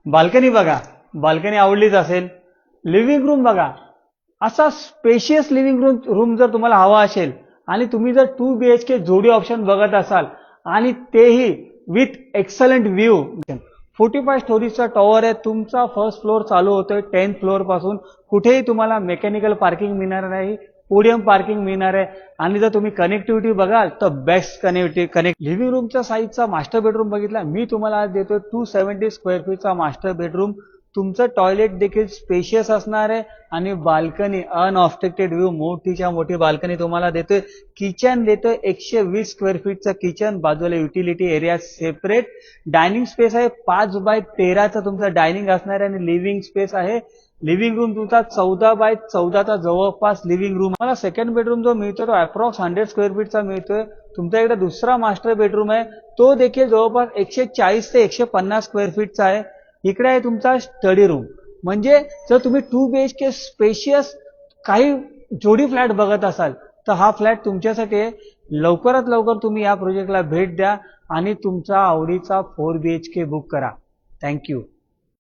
Balcony बघा, balcony आवडलीच असेल. Living room बघा, असा स्पेशियस लिव्हिंग रूम जर तुम्हाला हवा असेल आणि तुम्ही जर 2 BHK जोडी ऑप्शन बघत असाल आणि तेही विथ एक्सलंट व्ह्यू. 45 स्टोरीजचा टॉवर आहे. तुमचा फर्स्ट फ्लोअर चालू होतोय 10th फ्लोअर पासून. कुठेही तुम्हाला मेकॅनिकल पार्किंग मिळणार नाही, पोडियम पार्किंग मिळणार आहे. आणि जर तुम्ही कनेक्टिव्हिटी बघाल तर बेस्ट कनेक्ट. लिव्हिंग रूमच्या साईजचा मास्टर बेडरूम बघितला. मी तुम्हाला आज देतोय 270 स्क्वेअर फीटचा मास्टर बेडरूम. तुमचं टॉयलेट देखील स्पेशियस असणार आहे आणि बाल्कनी अनऑब्स्ट्रक्टेड व्ह्यू, मोठीच्या मोठी बाल्कनी तुम्हाला देतोय. किचन देतोय 120 स्क्वेअर फीटचं किचन, बाजूला utility area separate. Dining space आहे 5x13चा तुमचा डायनिंग असणार आहे आणि लिव्हिंग स्पेस आहे. लिव्हिंग रूम तुमचा 14x14चा जवळपास लिव्हिंग रूम. मला सेकंड बेडरूम जो मिळतो तो अप्रॉक्स 100 स्क्वेअर फीटचा मिळतोय. तुमच्या इकडे दुसरा मास्टर बेडरूम आहे तो देखील जवळपास 140 ते 150 स्क्वेअर फीटचा आहे. इकडे आहे तुमचा स्टडी रूम. म्हणजे जर तुम्ही 2 BHK स्पेशियस काही जोडी फ्लॅट बघत असाल तर हा फ्लॅट तुमच्यासाठी आहे. लवकरात लवकर तुम्ही या प्रोजेक्टला भेट द्या आणि तुमचा आवडीचा 4 BHK बुक करा. थँक्यू.